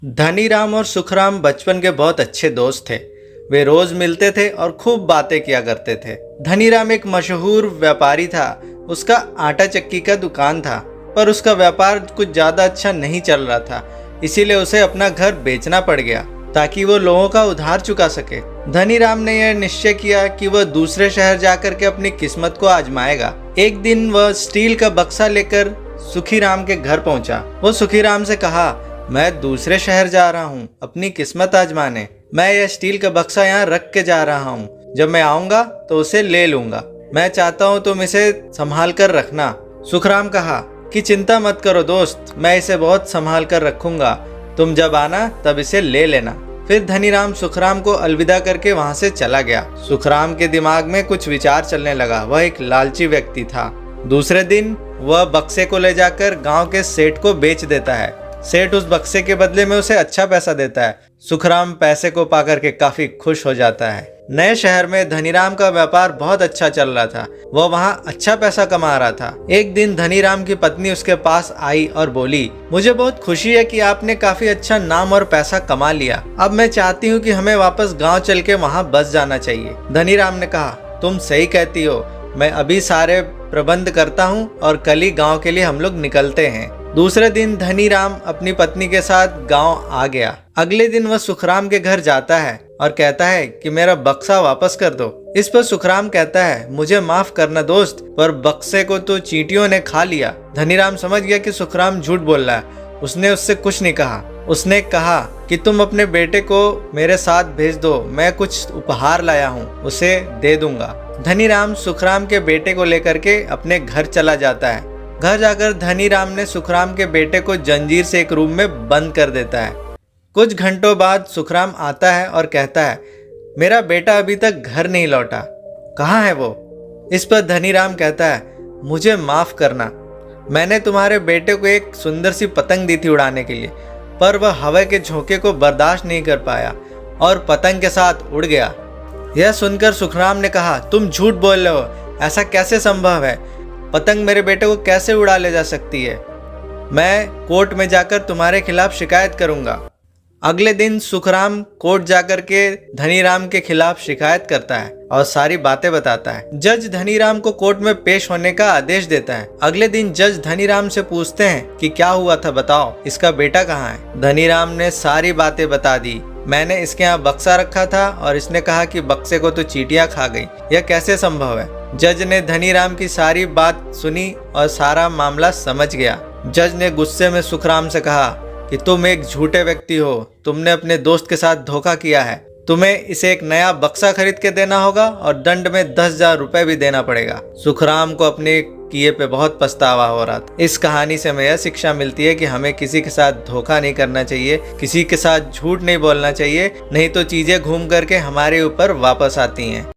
धनीराम और सुखराम बचपन के बहुत अच्छे दोस्त थे। वे रोज मिलते थे और खूब बातें किया करते थे। धनीराम एक मशहूर व्यापारी था। उसका आटा चक्की का दुकान था, पर उसका व्यापार कुछ ज्यादा अच्छा नहीं चल रहा था। इसीलिए उसे अपना घर बेचना पड़ गया ताकि वो लोगों का उधार चुका सके। धनीराम ने यह निश्चय किया कि वह दूसरे शहर जाकर के अपनी किस्मत को आजमाएगा। एक दिन वह स्टील का बक्सा लेकर सुखीराम के घर पहुंचा। वो सुखीराम से कहा, मैं दूसरे शहर जा रहा हूँ अपनी किस्मत आजमाने। मैं यह स्टील का बक्सा यहाँ रख के जा रहा हूँ। जब मैं आऊंगा तो उसे ले लूंगा। मैं चाहता हूँ तुम इसे संभाल कर रखना। सुखराम कहा कि चिंता मत करो दोस्त, मैं इसे बहुत संभाल कर रखूंगा। तुम जब आना तब इसे ले लेना। फिर धनीराम सुखराम को अलविदा करके वहां से चला गया। सुखराम के दिमाग में कुछ विचार चलने लगा। वह एक लालची व्यक्ति था। दूसरे दिन वह बक्से को ले जाकर गांव के सेठ को बेच देता है। सेठ उस बक्से के बदले में उसे अच्छा पैसा देता है। सुखराम पैसे को पाकर के काफी खुश हो जाता है। नए शहर में धनीराम का व्यापार बहुत अच्छा चल रहा था। वह वहाँ अच्छा पैसा कमा रहा था। एक दिन धनीराम की पत्नी उसके पास आई और बोली, मुझे बहुत खुशी है कि आपने काफी अच्छा नाम और पैसा कमा लिया। अब मैं चाहती हूँ कि हमें वापस गाँव चल के वहाँ बस जाना चाहिए। धनीराम ने कहा, तुम सही कहती हो, मैं अभी सारे प्रबंध करता हूँ और कल ही गाँव के लिए हम लोग निकलते हैं। दूसरे दिन धनीराम अपनी पत्नी के साथ गांव आ गया। अगले दिन वह सुखराम के घर जाता है और कहता है कि मेरा बक्सा वापस कर दो। इस पर सुखराम कहता है, मुझे माफ करना दोस्त, पर बक्से को तो चींटियों ने खा लिया। धनीराम समझ गया कि सुखराम झूठ बोल रहा है। उसने उससे कुछ नहीं कहा। उसने कहा कि तुम अपने बेटे को मेरे साथ भेज दो, मैं कुछ उपहार लाया हूँ, उसे दे दूंगा। धनीराम सुखराम के बेटे को लेकर के अपने घर चला जाता है। घर जाकर धनीराम ने सुखराम के बेटे को जंजीर से एक रूम में बंद कर देता है। कुछ घंटों बाद सुखराम आता है और कहता है, मेरा बेटा अभी तक घर नहीं लौटा, कहाँ है वो? इस पर धनीराम कहता है, मुझे माफ करना, मैंने तुम्हारे बेटे को एक सुंदर सी पतंग दी थी उड़ाने के लिए, पर वह हवा के झोंके को बर्दाश्त नहीं कर पाया और पतंग के साथ उड़ गया। यह सुनकर सुखराम ने कहा, तुम झूठ बोल रहे हो, ऐसा कैसे संभव है? पतंग मेरे बेटे को कैसे उड़ा ले जा सकती है? मैं कोर्ट में जाकर तुम्हारे खिलाफ शिकायत करूंगा। अगले दिन सुखराम कोर्ट जाकर के धनीराम के खिलाफ शिकायत करता है और सारी बातें बताता है। जज धनीराम को कोर्ट में पेश होने का आदेश देता है। अगले दिन जज धनीराम से पूछते हैं कि क्या हुआ था, बताओ, इसका बेटा कहाँ है? धनीराम ने सारी बातें बता दी। मैंने इसके यहाँ बक्सा रखा था और इसने कहा कि बक्से को तो चींटियां खा गई, यह कैसे संभव है? जज ने धनीराम की सारी बात सुनी और सारा मामला समझ गया। जज ने गुस्से में सुखराम से कहा कि तुम एक झूठे व्यक्ति हो, तुमने अपने दोस्त के साथ धोखा किया है। तुम्हें इसे एक नया बक्सा खरीद के देना होगा और दंड में 10,000 रुपए भी देना पड़ेगा। सुखराम को अपने किए पे बहुत पछतावा हो रहा था। इस कहानी से हमें यह शिक्षा मिलती है कि हमें किसी के साथ धोखा नहीं करना चाहिए, किसी के साथ झूठ नहीं बोलना चाहिए, नहीं तो चीजें घूम करके हमारे ऊपर वापस आती हैं।